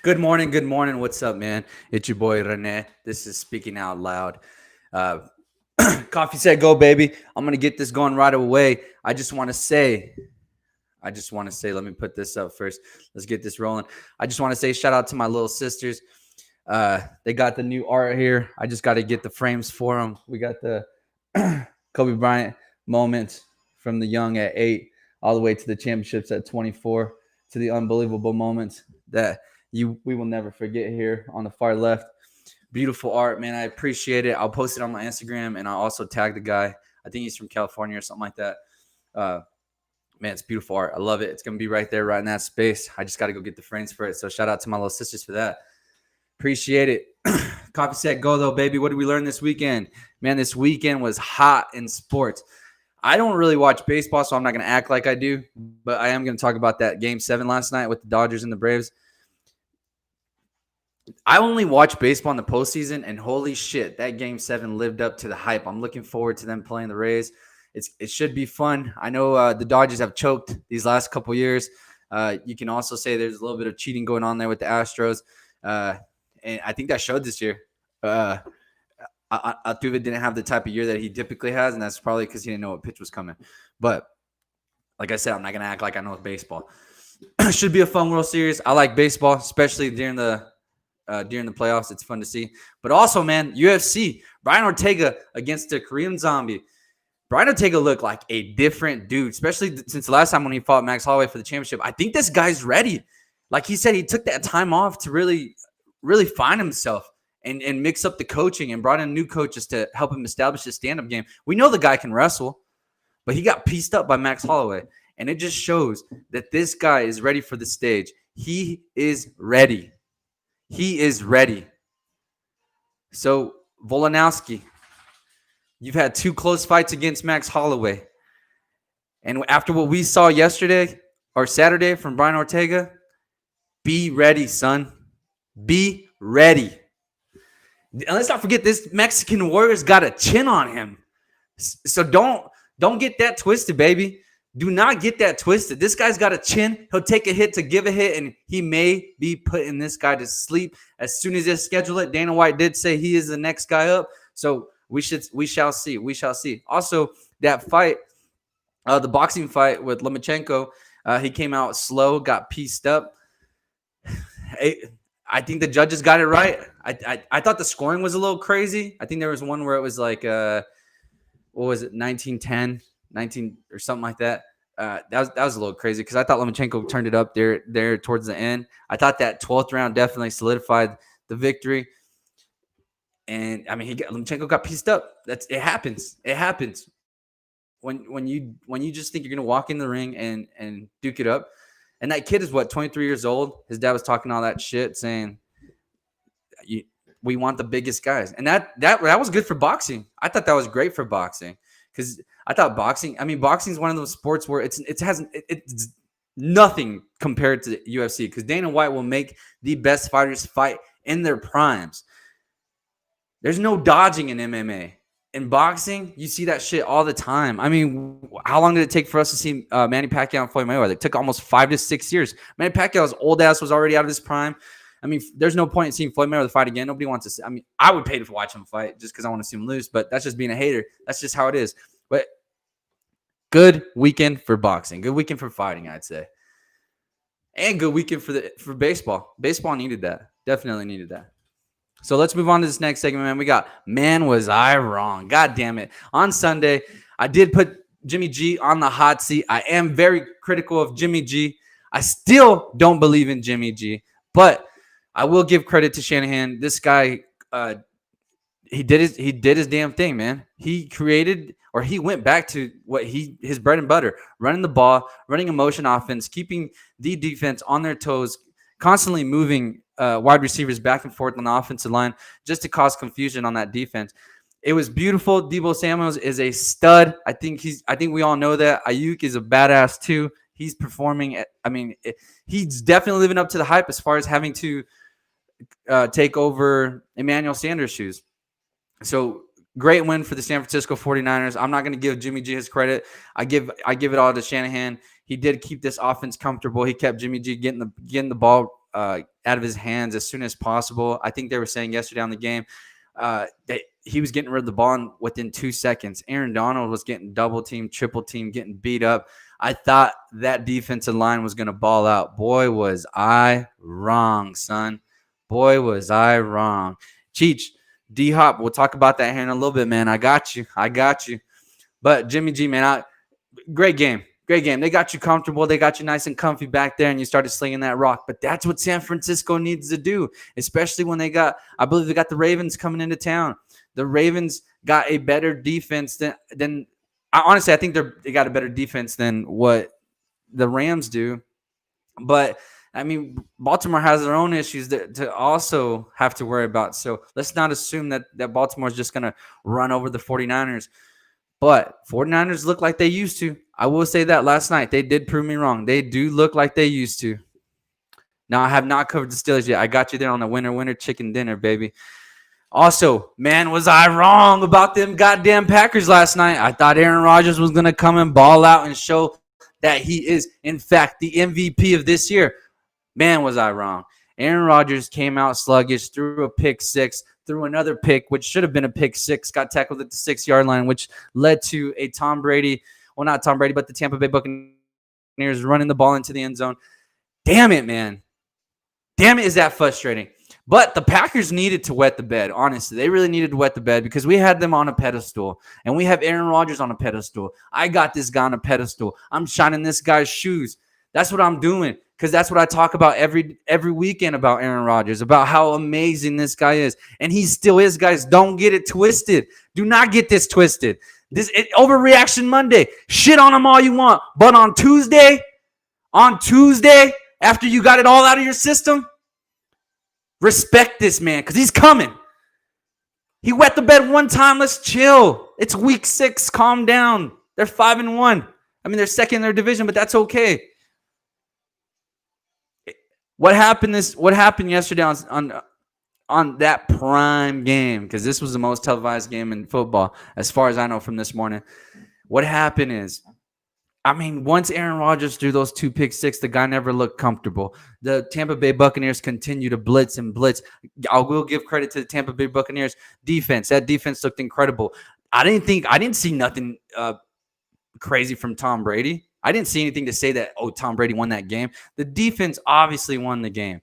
Good morning. Good morning. What's up, man? It's your boy Rene. This is Speaking Out Loud. Uh, Coffee said go, baby. I'm going to get this going right away. Let me put this up first. Let's get this rolling. I just want to say shout out to my little sisters. They got the new art here. I just got to get the frames for them. We got the Kobe Bryant moments from the young at 8 all the way to the championships at 24 to the unbelievable moments that we will never forget here on the far left. Beautiful art, man. I appreciate it. I'll post it on my Instagram, and I'll also tag the guy. I think he's from California or something like that. Man, it's beautiful art. I love it. It's going to be right there, right in that space. I just got to go get the frames for it. So shout out to my little sisters for that. Appreciate it. Coffee set go, though, baby. What did we learn this weekend? Man, this weekend was hot in sports. I don't really watch baseball, so I'm not going to act like I do. But I am going to talk about that Game 7 last night with the Dodgers and the Braves. I only watch baseball in the postseason, and holy shit, that Game 7 lived up to the hype. I'm looking forward to them playing the Rays. It should be fun. I know the Dodgers have choked these last couple years. You can also say there's a little bit of cheating going on there with the Astros. And I think that showed this year. Altuve didn't have the type of year that he typically has, and that's probably because he didn't know what pitch was coming. But like I said, I'm not going to act like I know baseball. Should be a fun World Series. I like baseball, especially during the playoffs. It's fun to see. But also, man, UFC, Brian Ortega against the Korean Zombie. Brian Ortega looked like a different dude, especially since the last time when he fought Max Holloway for the championship. I think this guy's ready. Like he said, he took that time off to really, really find himself and mix up the coaching and brought in new coaches to help him establish his stand-up game. We know the guy can wrestle, but he got pieced up by Max Holloway. And it just shows that this guy is ready for the stage. He is ready. He is ready. So, Volkanovski, you've had 2 close fights against Max Holloway. And after what we saw yesterday or Saturday from Brian Ortega, be ready, son. Be ready. And let's not forget, this Mexican warrior's got a chin on him. So don't get that twisted, baby. Do not get that twisted. This guy's got a chin. He'll take a hit to give a hit, and he may be putting this guy to sleep as soon as they schedule it. Dana White did say he is the next guy up, so we shall see. We shall see. Also, that fight, the boxing fight with Lomachenko, he came out slow, got pieced up. I think the judges got it right. I thought the scoring was a little crazy. I think there was one where it was like, what was it, 19-10? 19 or something like that. That was a little crazy because I thought Lomachenko turned it up there towards the end. I thought that 12th round definitely solidified the victory. And I mean, Lomachenko got pieced up. It happens. It happens when you just think you're gonna walk in the ring and duke it up. And that kid is 23 years old. His dad was talking all that shit, saying, "We want the biggest guys," and that was good for boxing. I thought that was great for boxing. Because I thought boxing is one of those sports where it's nothing compared to UFC. Because Dana White will make the best fighters fight in their primes. There's no dodging in MMA. In boxing, you see that shit all the time. I mean, how long did it take for us to see Manny Pacquiao and Floyd Mayweather? It took almost 5 to 6 years. Manny Pacquiao's old ass was already out of his prime. I mean, there's no point in seeing Floyd Mayweather fight again. Nobody wants to see. I mean, I would pay to watch him fight just because I want to see him lose, but that's just being a hater. That's just how it is. But good weekend for boxing. Good weekend for fighting, I'd say. And good weekend for baseball. Baseball needed that. Definitely needed that. So let's move on to this next segment, man. We got, man, was I wrong? God damn it. On Sunday, I did put Jimmy G on the hot seat. I am very critical of Jimmy G. I still don't believe in Jimmy G, but I will give credit to Shanahan. This guy, he did his damn thing, man. He went back to what his bread and butter, running the ball, running a motion offense, keeping the defense on their toes, constantly moving wide receivers back and forth on the offensive line just to cause confusion on that defense. It was beautiful. Deebo Samuels is a stud. I think we all know that. Ayuk is a badass too. He's performing. He's definitely living up to the hype as far as having to take over Emmanuel Sanders' shoes. So great win for the San Francisco 49ers. I'm not going to give Jimmy G his credit. I give it all to Shanahan. He did keep this offense comfortable. He kept Jimmy G getting the ball out of his hands as soon as possible. I think they were saying yesterday on the game that he was getting rid of the ball within 2 seconds. Aaron Donald was getting double teamed, triple teamed, getting beat up. I thought that defensive line was going to ball out. Boy, was I wrong, son. Boy, was I wrong. Cheech, D-Hop, we'll talk about that here in a little bit, man. I got you. But Jimmy G, man, great game. Great game. They got you comfortable. They got you nice and comfy back there, and you started slinging that rock. But that's what San Francisco needs to do, especially when I believe they got the Ravens coming into town. The Ravens got a better defense than honestly, I think they got a better defense than what the Rams do. But, I mean, Baltimore has their own issues to also have to worry about. So let's not assume that Baltimore is just going to run over the 49ers. But 49ers look like they used to. I will say that last night. They did prove me wrong. They do look like they used to. Now, I have not covered the Steelers yet. I got you there on the winner chicken dinner, baby. Also, man, was I wrong about them goddamn Packers last night. I thought Aaron Rodgers was going to come and ball out and show that he is, in fact, the MVP of this year. Man, was I wrong. Aaron Rodgers came out sluggish, threw a pick six, threw another pick, which should have been a pick six, got tackled at the 6-yard line, which led to a Tom Brady, well, not Tom Brady, but the Tampa Bay Buccaneers running the ball into the end zone. Damn it, man. Damn it, is that frustrating. But the Packers needed to wet the bed, honestly. They really needed to wet the bed because we had them on a pedestal, and we have Aaron Rodgers on a pedestal. I got this guy on a pedestal. I'm shining this guy's shoes. That's what I'm doing because that's what I talk about every weekend about Aaron Rodgers, about how amazing this guy is. And he still is, guys. Don't get it twisted. Do not get this twisted. Overreaction Monday. Shit on him all you want. But on Tuesday, after you got it all out of your system, respect this man because he's coming. He wet the bed one time. Let's chill. It's week 6. Calm down. They're 5-1. I mean, they're second in their division, but that's okay. What happened yesterday on that prime game? Because this was the most televised game in football, as far as I know from this morning. What happened is, I mean, once Aaron Rodgers threw those 2 pick six, the guy never looked comfortable. The Tampa Bay Buccaneers continue to blitz and blitz. I will give credit to the Tampa Bay Buccaneers defense. That defense looked incredible. I didn't see nothing crazy from Tom Brady. I didn't see anything to say that, Tom Brady won that game. The defense obviously won the game.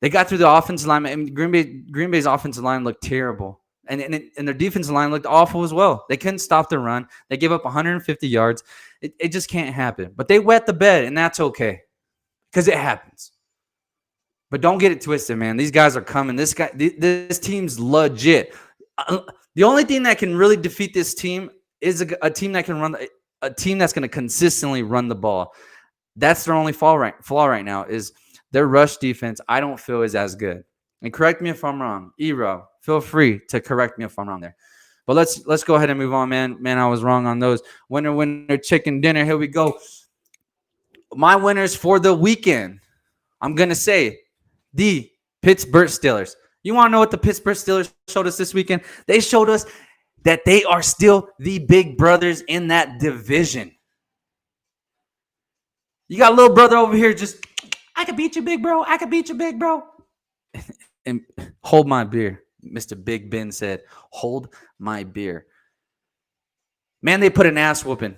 They got through the offensive line. I mean, Green Bay's offensive line looked terrible. And their defensive line looked awful as well. They couldn't stop the run. They gave up 150 yards. It just can't happen. But they wet the bed, and that's okay because it happens. But don't get it twisted, man. These guys are coming. This team's legit. The only thing that can really defeat this team is a team that can run a team that's going to consistently run the ball. That's their only flaw right now is their rush defense. I don't feel is as good. And correct me if I'm wrong. Ero, feel free to correct me if I'm wrong there. But let's go ahead and move on, man. Man, I was wrong on those. Winner, chicken dinner. Here we go. My winners for the weekend. I'm going to say the Pittsburgh Steelers. You want to know what the Pittsburgh Steelers showed us this weekend? They showed us that they are still the big brothers in that division. You got a little brother over here just, I could beat you, big bro. I could beat you, big bro. And hold my beer. Mr. Big Ben said, hold my beer. Man, they put an ass whooping.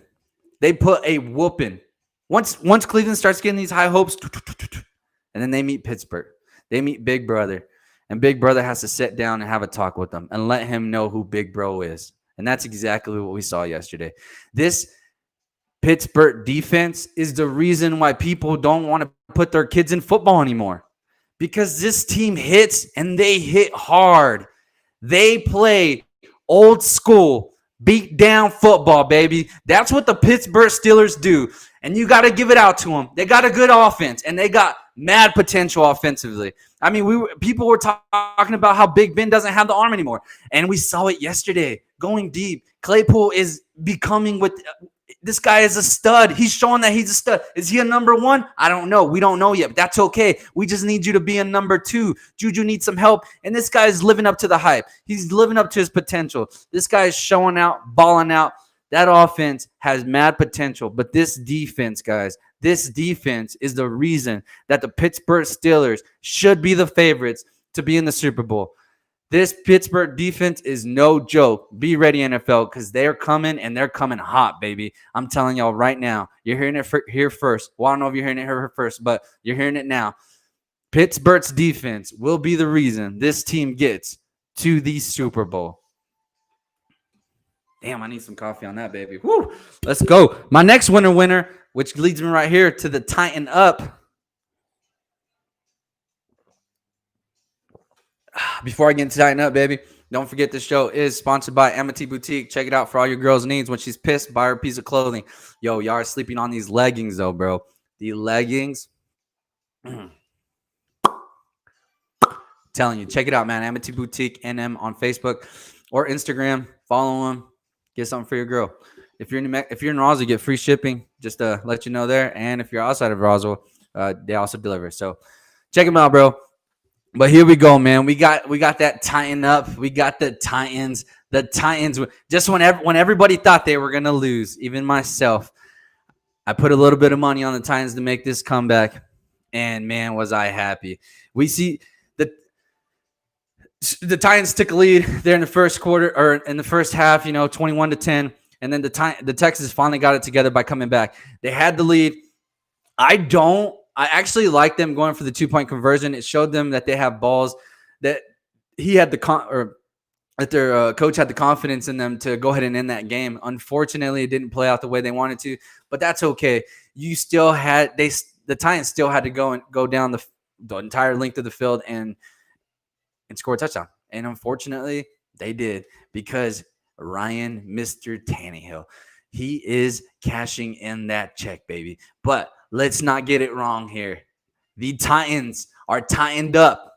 They put a whooping. Once Cleveland starts getting these high hopes, and then they meet Pittsburgh. They meet Big Brother. And Big Brother has to sit down and have a talk with them and let him know who Big Bro is. And that's exactly what we saw yesterday. This Pittsburgh defense is the reason why people don't want to put their kids in football anymore. Because this team hits and they hit hard. They play old school, beat down football, baby. That's what the Pittsburgh Steelers do. And you got to give it out to them. They got a good offense and they got mad potential offensively. I mean, people were talking about how Big Ben doesn't have the arm anymore. And we saw it yesterday, going deep. Claypool is becoming this guy is a stud. He's showing that he's a stud. Is he a number 1? I don't know. We don't know yet, but that's okay. We just need you to be a number 2. Juju needs some help, and this guy is living up to the hype. He's living up to his potential. This guy is showing out, balling out. That offense has mad potential, but this defense, guys, this defense is the reason that the Pittsburgh Steelers should be the favorites to be in the Super Bowl. This Pittsburgh defense is no joke. Be ready, NFL, because they're coming and they're coming hot, baby. I'm telling y'all right now. You're hearing it here first. Well, I don't know if you're hearing it here first, but you're hearing it now. Pittsburgh's defense will be the reason this team gets to the Super Bowl. Damn, I need some coffee on that, baby. Woo! Let's go. My next winner, which leads me right here to the Tighten Up. Before I get into Tighten Up, baby, don't forget this show is sponsored by MNF Boutique. Check it out for all your girls' needs. When she's pissed, buy her a piece of clothing. Yo, y'all are sleeping on these leggings, though, bro. The leggings. Telling you, check it out, man. MNF Boutique NM on Facebook or Instagram. Follow them. Get something for your girl. If you're in Roswell, get free shipping. Just to let you know there. And if you're outside of Roswell, they also deliver. So check them out, bro. But here we go, man. We got that Tighten Up. We got the Titans. The Titans. Just when everybody thought they were gonna lose, even myself, I put a little bit of money on the Titans to make this comeback, and man, was I happy. We see the Titans took a lead there in the first quarter or in the first half, 21-10, and then the Texans finally got it together by coming back. They had the lead. I actually like them going for the 2-point conversion. It showed them that they have balls, that he had that their coach had the confidence in them to go ahead and end that game. Unfortunately, it didn't play out the way they wanted to, but that's okay. You still had the Titans still had to go down the entire length of the field and score a touchdown. And unfortunately, they did, because Ryan, Mr. Tannehill, he is cashing in that check, baby. But let's not get it wrong here. The Titans are tightened up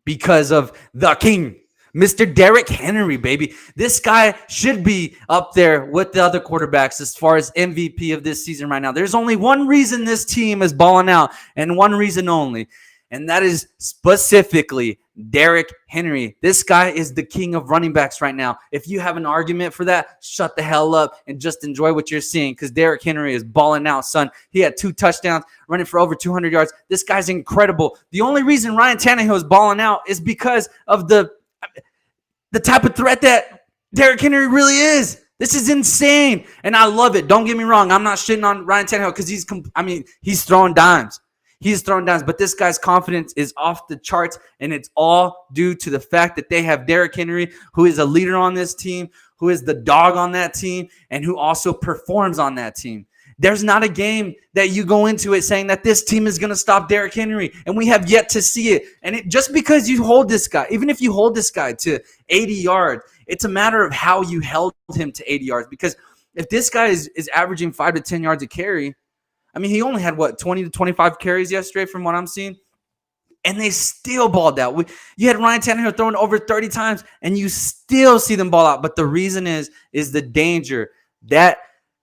because of the king, Mr. Derrick Henry, baby. This guy should be up there with the other quarterbacks as far as MVP of this season right now. There's only one reason this team is balling out, and one reason only, and that is specifically Derrick Henry. This guy is the king of running backs right now. If you have an argument for that, shut the hell up and just enjoy what you're seeing, because Derrick Henry is balling out, son. He had 2 touchdowns, running for over 200 yards. This guy's incredible. The only reason Ryan Tannehill is balling out is because of the type of threat that Derrick Henry really is. This is insane, and I love it. Don't get me wrong. I'm not shitting on Ryan Tannehill because he's throwing dimes. He's throwing dimes, but this guy's confidence is off the charts, and it's all due to the fact that they have Derrick Henry, who is a leader on this team, who is the dog on that team, and who also performs on that team. There's not a game that you go into it saying that this team is going to stop Derrick Henry, and we have yet to see it. And just because you hold this guy, even if you hold this guy to 80 yards, it's a matter of how you held him to 80 yards. Because if this guy is averaging 5 to 10 yards a carry, he only had, 20 to 25 carries yesterday from what I'm seeing, and they still balled out. You had Ryan Tannehill throwing over 30 times, and you still see them ball out. But the reason is the danger that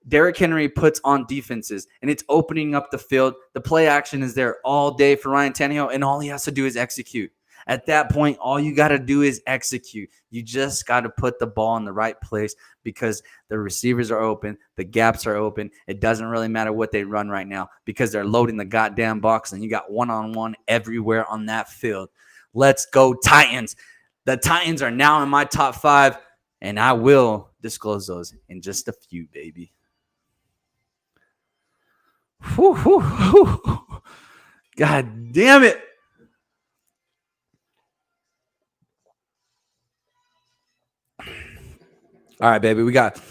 Derrick Henry puts on defenses, and it's opening up the field. The play action is there all day for Ryan Tannehill, and all he has to do is execute. At that point, all you got to do is execute. You just got to put the ball in the right place, because the receivers are open, the gaps are open. It doesn't really matter what they run right now, because they're loading the goddamn box, and you got one-on-one everywhere on that field. Let's go Titans. The Titans are now in my top 5, and I will disclose those in just a few, baby. Whew, whew, whew. God damn it. All right, baby. We got,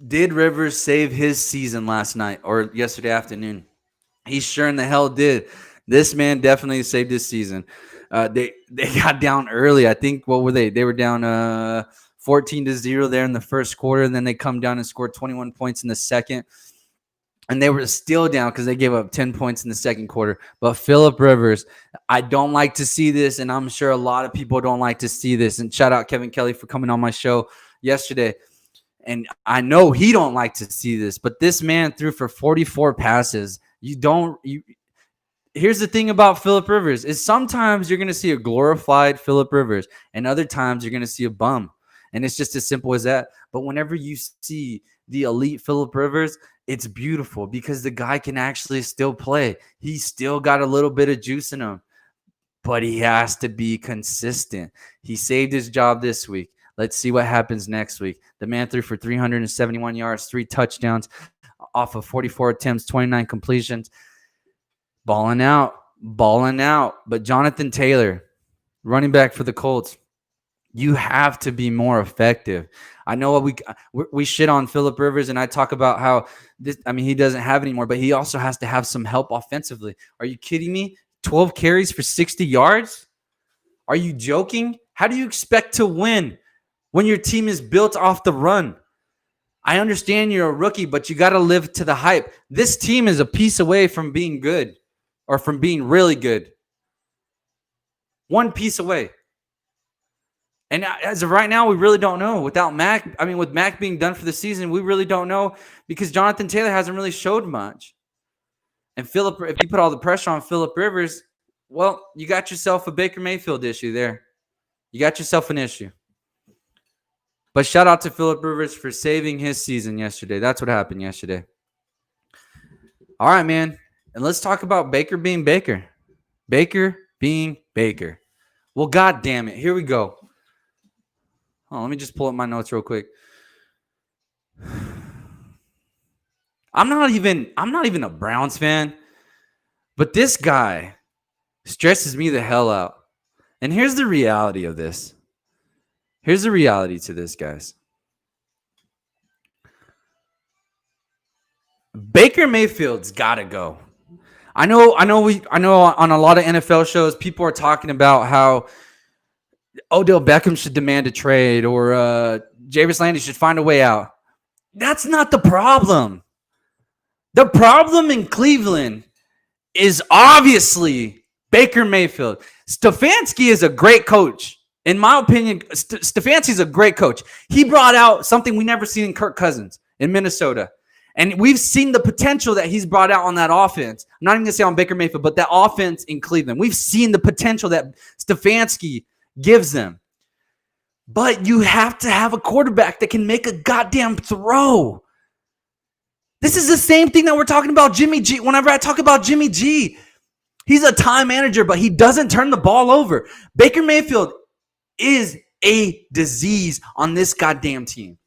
did Rivers save his season last night or yesterday afternoon? He sure in the hell did. This man definitely saved his season. They got down early. I think, what were they? They were down 14-0 there in the first quarter, and then they come down and scored 21 points in the second. And they were still down because they gave up 10 points in the second quarter. But Phillip Rivers, I don't like to see this, and I'm sure a lot of people don't like to see this. And shout out Kevin Kelly for coming on my show yesterday. And I know he don't like to see this, but this man threw for 44 passes. Here's the thing about Phillip Rivers is sometimes you're going to see a glorified Phillip Rivers, and other times you're going to see a bum. And it's just as simple as that. But whenever you see the elite Phillip Rivers, it's beautiful because the guy can actually still play. He's still got a little bit of juice in him, but he has to be consistent. He saved his job this week. Let's see what happens next week. The man threw for 371 yards, 3 touchdowns off of 44 attempts, 29 completions. Balling out. But Jonathan Taylor, running back for the Colts, you have to be more effective. I know we shit on Phillip Rivers, and I talk about how he doesn't have it anymore, but he also has to have some help offensively. Are you kidding me? 12 carries for 60 yards? Are you joking? How do you expect to win when your team is built off the run? I understand you're a rookie, but you got to live to the hype. This team is a piece away from being good or from being really good. One piece away. And as of right now, we really don't know. Without Mac, with Mac being done for the season, we really don't know because Jonathan Taylor hasn't really showed much. And if you put all the pressure on Phillip Rivers, well, you got yourself a Baker Mayfield issue there. You got yourself an issue. But shout out to Phillip Rivers for saving his season yesterday. That's what happened yesterday. All right, man. And let's talk about Baker being Baker. Baker being Baker. Well, God damn it. Here we go. Oh, let me just pull up my notes real quick. I'm not even a Browns fan, but this guy stresses me the hell out. And here's the reality of this. Here's the reality to this, guys. Baker Mayfield's got to go. I know on a lot of NFL shows people are talking about how Odell Beckham should demand a trade or Jarvis Landry should find a way out. That's not the problem. The problem in Cleveland is obviously Baker Mayfield. Stefanski is a great coach. In my opinion, Stefanski's a great coach. He brought out something we never seen in Kirk Cousins in Minnesota. And we've seen the potential that he's brought out on that offense. I'm not even going to say on Baker Mayfield, but that offense in Cleveland. We've seen the potential that Stefanski gives them. But you have to have a quarterback that can make a goddamn throw. This is the same thing that we're talking about Jimmy G. Whenever I talk about Jimmy G, he's a time manager, but he doesn't turn the ball over. Baker Mayfield is a disease on this goddamn team.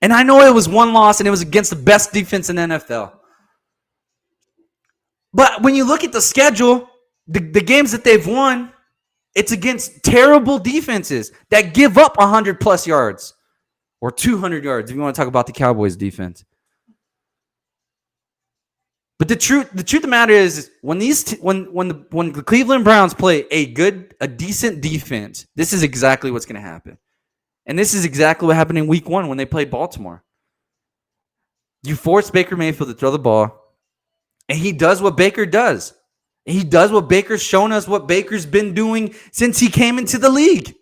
And I know it was one loss and it was against the best defense in the NFL. But when you look at the schedule, the games that they've won, it's against terrible defenses that give up 100-plus yards or 200 yards if you want to talk about the Cowboys defense. But the truth of the matter is when the Cleveland Browns play a decent defense, this is exactly what's going to happen. And this is exactly what happened in week 1 when they played Baltimore. You force Baker Mayfield to throw the ball, and he does what Baker does. He does what Baker's shown us what Baker's been doing since he came into the league.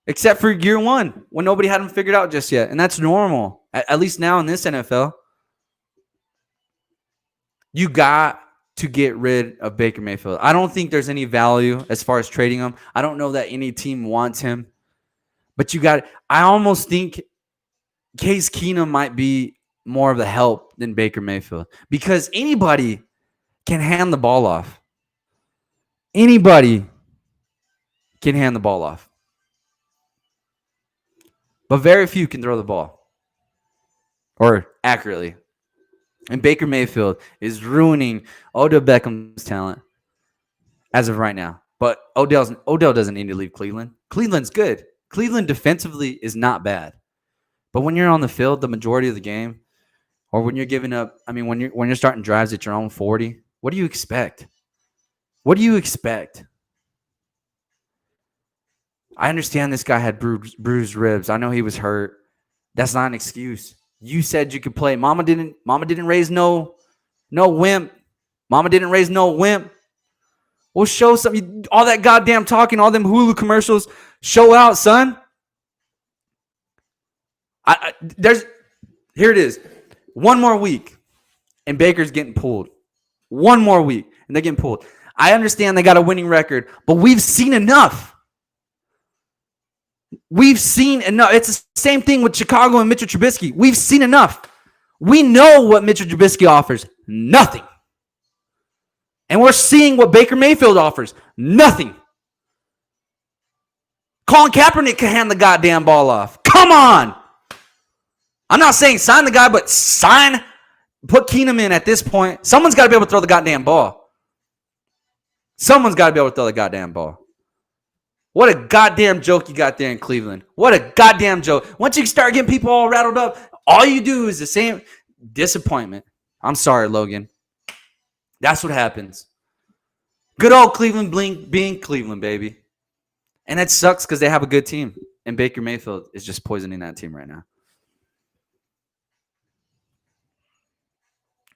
Except for year 1 when nobody had him figured out just yet. And that's normal, at least now in this NFL. You got to get rid of Baker Mayfield. I don't think there's any value as far as trading him. I don't know that any team wants him. But I almost think Case Keenum might be more of a help than Baker Mayfield. Because anybody can hand the ball off. Anybody can hand the ball off. But very few can throw the ball. Or accurately. And Baker Mayfield is ruining Odell Beckham's talent as of right now. But Odell doesn't need to leave Cleveland. Cleveland's good. Cleveland defensively is not bad. But when you're on the field the majority of the game, or when you're giving up, when you're starting drives at your own 40, what do you expect? What do you expect? I understand this guy had bruised ribs. I know he was hurt. That's not an excuse. You said you could play. Mama didn't raise no wimp. Mama didn't raise no wimp. We'll show something. All that goddamn talking, all them Hulu commercials. Show out, son. Here it is. One more week, and Baker's getting pulled. One more week, and they're getting pulled. I understand they got a winning record, but we've seen enough. We've seen enough. It's the same thing with Chicago and Mitchell Trubisky. We've seen enough. We know what Mitchell Trubisky offers. Nothing. And we're seeing what Baker Mayfield offers. Nothing. Colin Kaepernick can hand the goddamn ball off. Come on. I'm not saying sign the guy, but put Keenum in at this point. Someone's got to be able to throw the goddamn ball. Someone's got to be able to throw the goddamn ball. What a goddamn joke you got there in Cleveland. What a goddamn joke. Once you start getting people all rattled up, all you do is the same disappointment. I'm sorry, Logan. That's what happens. Good old Cleveland being Cleveland, baby. And that sucks because they have a good team. And Baker Mayfield is just poisoning that team right now.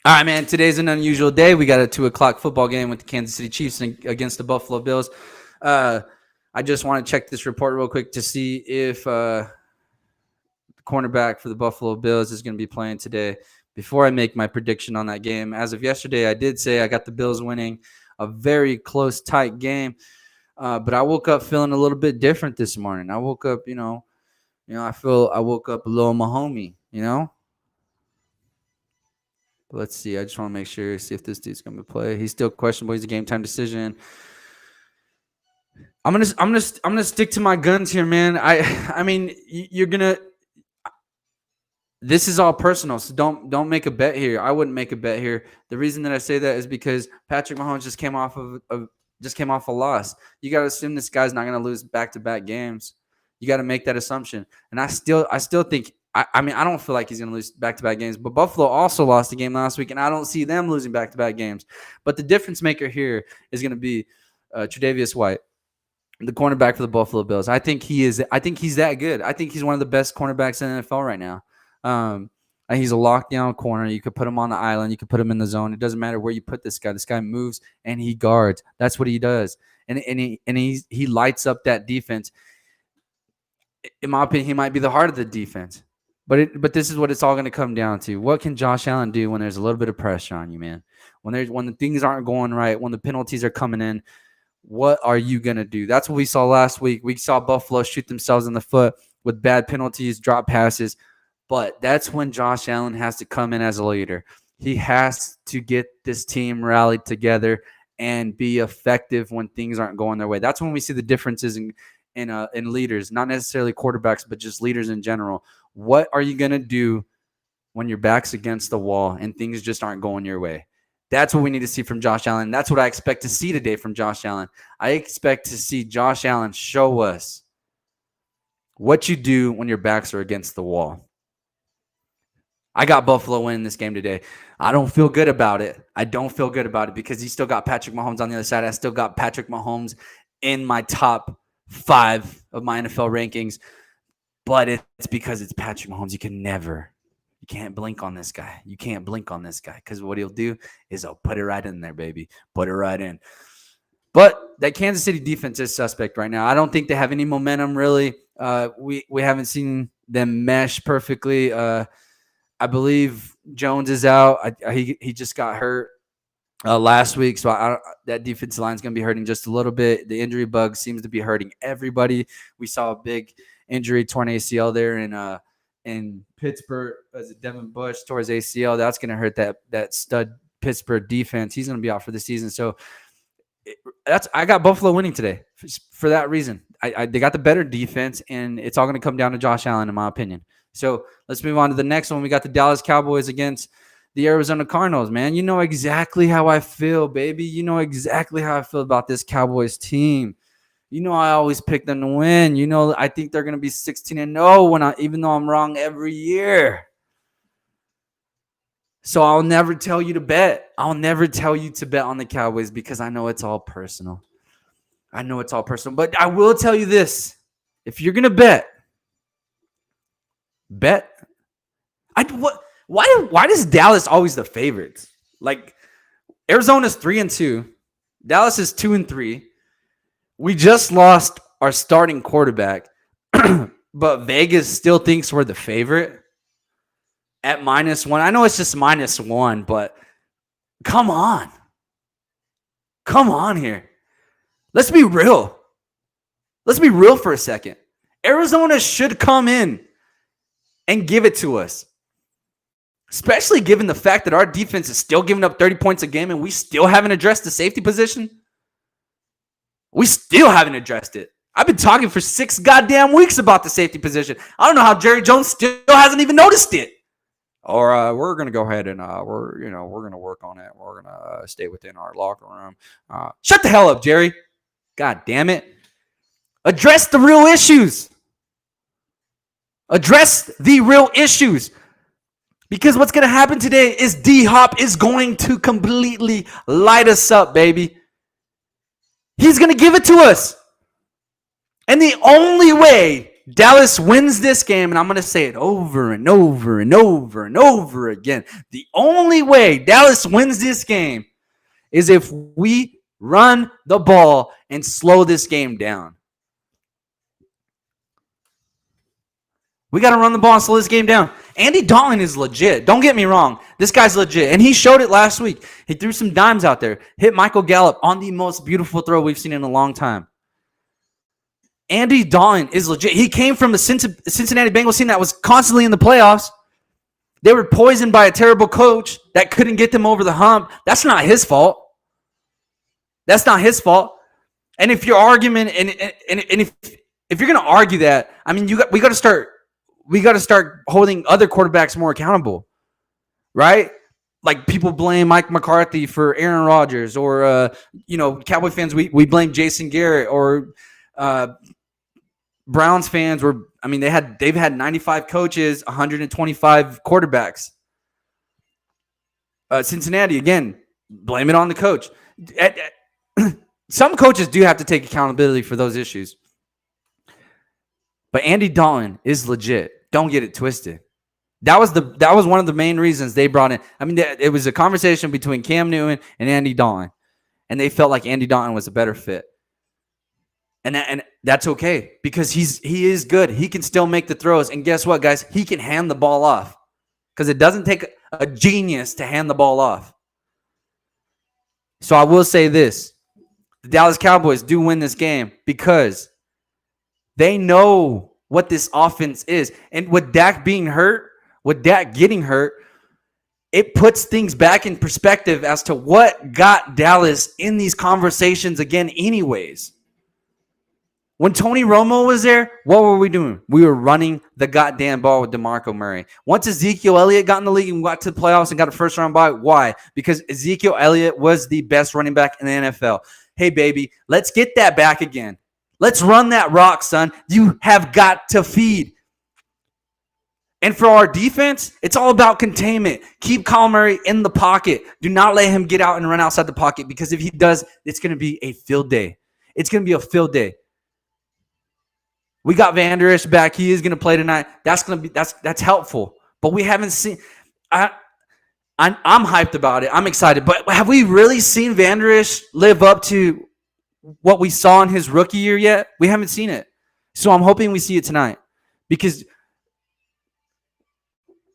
All right, man. Today's an unusual day. We got a 2:00 football game with the Kansas City Chiefs against the Buffalo Bills. I just want to check this report real quick to see if the cornerback for the Buffalo Bills is going to be playing today before I make my prediction on that game. As of yesterday, I did say I got the Bills winning a very close, tight game. But I woke up feeling a little bit different this morning. I woke up, I woke up a little Mahomey, Let's see. I just want to make sure, see if this dude's going to play. He's still questionable. He's a game time decision. I'm gonna stick to my guns here, man. I mean, you're gonna. This is all personal, so don't make a bet here. I wouldn't make a bet here. The reason that I say that is because Patrick Mahomes just came off a loss. You got to assume this guy's not going to lose back-to-back games. You got to make that assumption. And I still think I don't feel like he's going to lose back-to-back games, but Buffalo also lost a game last week, and I don't see them losing back-to-back games. But the difference maker here is going to be Tre'Davious White, the cornerback for the Buffalo Bills. I think he's that good. I think he's one of the best cornerbacks in the NFL right now. He's a lockdown corner. You could put him on the island. You could put him in the zone. It doesn't matter where you put this guy. This guy moves and he guards. That's what he does. And he lights up that defense. In my opinion, he might be the heart of the defense. But this is what it's all going to come down to. What can Josh Allen do when there's a little bit of pressure on you, man? When the things aren't going right, when the penalties are coming in, what are you going to do? That's what we saw last week. We saw Buffalo shoot themselves in the foot with bad penalties, drop passes. But that's when Josh Allen has to come in as a leader. He has to get this team rallied together and be effective when things aren't going their way. That's when we see the differences in leaders, not necessarily quarterbacks, but just leaders in general. What are you going to do when your back's against the wall and things just aren't going your way? That's what we need to see from Josh Allen. That's what I expect to see today from Josh Allen. I expect to see Josh Allen show us what you do when your backs are against the wall. I got Buffalo winning this game today. I don't feel good about it. Because you still got Patrick Mahomes on the other side. I still got Patrick Mahomes in my top 5 of my NFL rankings. But it's because it's Patrick Mahomes. You can't blink on this guy. Because what he'll do is he'll put it right in there, baby. Put it right in. But that Kansas City defense is suspect right now. I don't think they have any momentum, really. We haven't seen them mesh perfectly. I believe Jones is out. He just got hurt last week, so that defensive line is going to be hurting just a little bit. The injury bug seems to be hurting everybody. We saw a big injury, torn ACL there in Pittsburgh. As Devin Bush tore his ACL, that's going to hurt that stud Pittsburgh defense. He's going to be out for the season. So I got Buffalo winning today for that reason. They got the better defense, and it's all going to come down to Josh Allen, in my opinion. So let's move on to the next one. We got the Dallas Cowboys against the Arizona Cardinals, man. You know exactly how I feel, baby. You know exactly how I feel about this Cowboys team. You know I always pick them to win. You know I think they're going to be 16-0 even though I'm wrong every year. So I'll never tell you to bet. I'll never tell you to bet on the Cowboys because I know it's all personal. But I will tell you this. If you're going to bet. Why does Dallas always the favorites? Like Arizona's 3-2, Dallas is 2-3. We just lost our starting quarterback, but Vegas still thinks we're the favorite at -1. I know it's just -1, but come on here. Let's be real. For a second. Arizona should come in and give it to us. especially given the fact that our defense is still giving up 30 points a game and we still haven't addressed the safety position. We still haven't addressed it. I've been talking for 6 goddamn weeks about the safety position. I don't know how Jerry Jones still hasn't even noticed it. Or we're going to go ahead and we're going to work on it. We're going to stay within our locker room. Shut the hell up, Jerry. God damn it. Address the real issues. Address the real issues. Because what's going to happen today is D-Hop is going to completely light us up, baby. He's going to give it to us. And the only way Dallas wins this game, and I'm going to say it over and over and over and over again, the only way Dallas wins this game is if we run the ball and slow this game down. We got to run the ball and slow this game down. Andy Dalton is legit. Don't get me wrong. This guy's legit. And he showed it last week. He threw some dimes out there. Hit Michael Gallup on the most beautiful throw we've seen in a long time. Andy Dalton is legit. He came from the Cincinnati Bengals team that was constantly in the playoffs. They were poisoned by a terrible coach that couldn't get them over the hump. That's not his fault. That's not his fault. And if your argument and if you're going to argue that, I mean, we got to start holding other quarterbacks more accountable, right? Like people blame Mike McCarthy for Aaron Rodgers, or Cowboy fans we blame Jason Garrett, or Browns fans they've had 95 coaches, 125 quarterbacks. Cincinnati, again, blame it on the coach. Some coaches do have to take accountability for those issues. But Andy Dalton is legit. Don't get it twisted. That was one of the main reasons they brought in. I mean, it was a conversation between Cam Newton and Andy Dalton, and they felt like Andy Dalton was a better fit. And that's okay, because he is good. He can still make the throws. And guess what, guys? He can hand the ball off, because it doesn't take a genius to hand the ball off. So I will say this. The Dallas Cowboys do win this game because they know what this offense is. And with Dak being hurt, with Dak getting hurt, it puts things back in perspective as to what got Dallas in these conversations again anyways. When Tony Romo was there, what were we doing? We were running the goddamn ball with DeMarco Murray. Once Ezekiel Elliott got in the league and got to the playoffs and got a first-round bye, why? Because Ezekiel Elliott was the best running back in the NFL. Hey, baby, let's get that back again. Let's run that rock, son. You have got to feed. And for our defense, it's all about containment. Keep Kyler Murray in the pocket. Do not let him get out and run outside the pocket, because if he does, it's going to be a field day. It's going to be a field day. We got Van Der Esch back. He is going to play tonight. That's helpful. But we haven't seen. I'm hyped about it. I'm excited. But have we really seen Van Der Esch live up to what we saw in his rookie year yet? We haven't seen it. So I'm hoping we see it tonight, because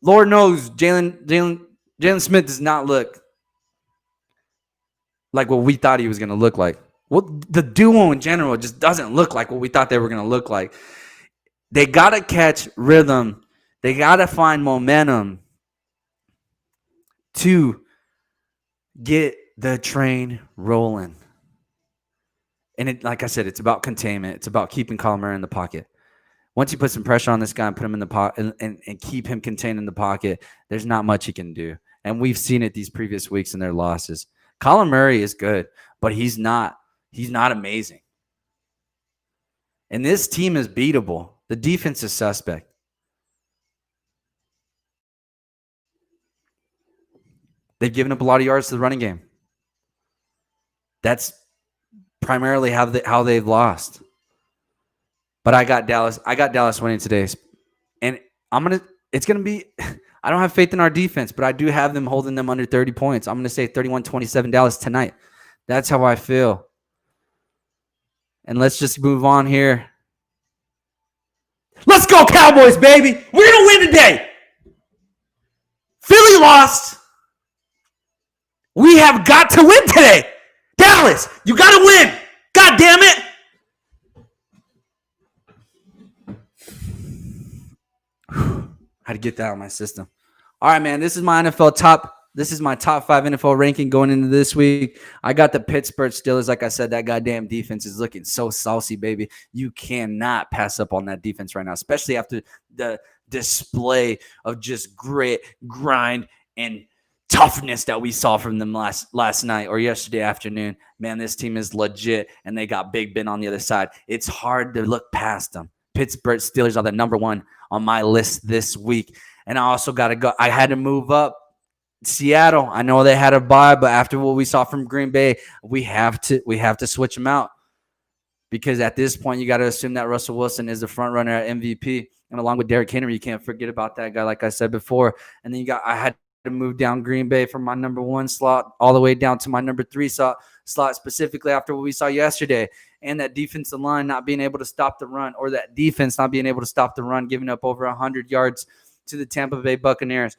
Lord knows Jalen Smith does not look like what we thought he was going to look like. Well, the duo in general just doesn't look like what we thought they were going to look like. They got to catch rhythm. They got to find momentum to get the train rolling. And like I said, it's about containment. It's about keeping Kyler Murray in the pocket. Once you put some pressure on this guy and put him in the pocket and keep him contained in the pocket, there's not much he can do. And we've seen it these previous weeks in their losses. Kyler Murray is good, but he's not amazing. And this team is beatable. The defense is suspect. They've given up a lot of yards to the running game. That's primarily how they've lost. But I got Dallas winning today. And it's going to be, I don't have faith in our defense, but I do have them holding them under 30 points. I'm going to say 31-27 Dallas tonight. That's how I feel. And let's just move on here. Let's go Cowboys, baby. We're going to win today. Philly lost. We have got to win today. Dallas, you got to win. God damn it. Had to get that out of my system. All right, man. This is my NFL top. This is my top 5 NFL ranking going into this week. I got the Pittsburgh Steelers. Like I said, that goddamn defense is looking so saucy, baby. You cannot pass up on that defense right now, especially after the display of just grit, grind, and toughness that we saw from them last night or yesterday afternoon. Man, this team is legit, and they got Big Ben on the other side. It's hard to look past them. Pittsburgh Steelers are the number 1 on my list this week. And I also got to go. I had to move up Seattle. I know they had a bye, but after what we saw from Green Bay, we have to switch them out, because at this point you got to assume that Russell Wilson is the front runner at MVP, and along with Derrick Henry, you can't forget about that guy, like I said before. And then I had to move down Green Bay from my number 1 slot all the way down to my number 3 slot, specifically after what we saw yesterday. And that defensive line not being able to stop the run, or that defense not being able to stop the run, giving up over 100 yards to the Tampa Bay Buccaneers.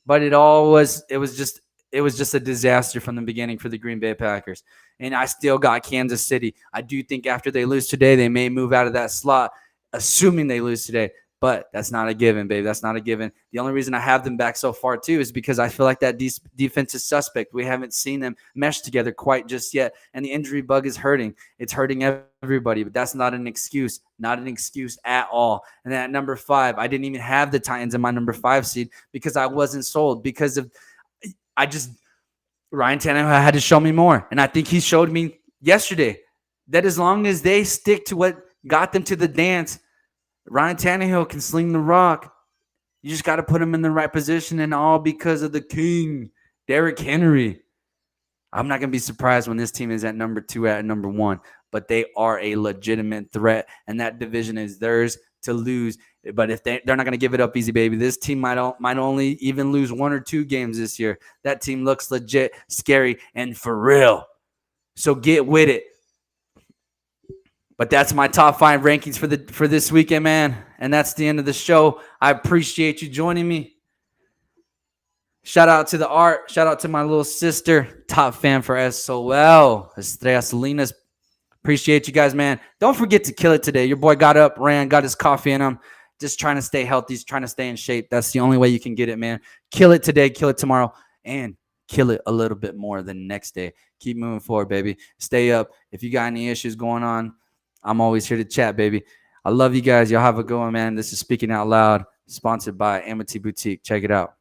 But it was just a disaster from the beginning for the Green Bay Packers. And I still got Kansas City. I do think after they lose today, they may move out of that slot, assuming they lose today. But that's not a given, baby. That's not a given. The only reason I have them back so far, too, is because I feel like that defense is suspect. We haven't seen them mesh together quite just yet. And the injury bug is hurting. It's hurting everybody. But that's not an excuse. Not an excuse at all. And then at number 5, I didn't even have the Titans in my number 5 seed because I wasn't sold. Because of Ryan Tannehill had to show me more. And I think he showed me yesterday that as long as they stick to what got them to the dance, Ryan Tannehill can sling the rock. You just got to put him in the right position, and all because of the king, Derrick Henry. I'm not going to be surprised when this team is at number 2, at number 1, but they are a legitimate threat, and that division is theirs to lose. But if they're not going to give it up easy, baby. This team might only even lose 1 or 2 games this year. That team looks legit, scary, and for real. So get with it. But that's my top 5 rankings for this weekend, man. And that's the end of the show. I appreciate you joining me. Shout out to the art. Shout out to my little sister. Top fan for SOL. Estrellas Salinas. Appreciate you guys, man. Don't forget to kill it today. Your boy got up, ran, got his coffee in him. Just trying to stay healthy. Trying to stay in shape. That's the only way you can get it, man. Kill it today. Kill it tomorrow. And kill it a little bit more the next day. Keep moving forward, baby. Stay up. If you got any issues going on, I'm always here to chat, baby. I love you guys. Y'all have a good one, man. This is Speaking Out Loud, sponsored by Amity Boutique. Check it out.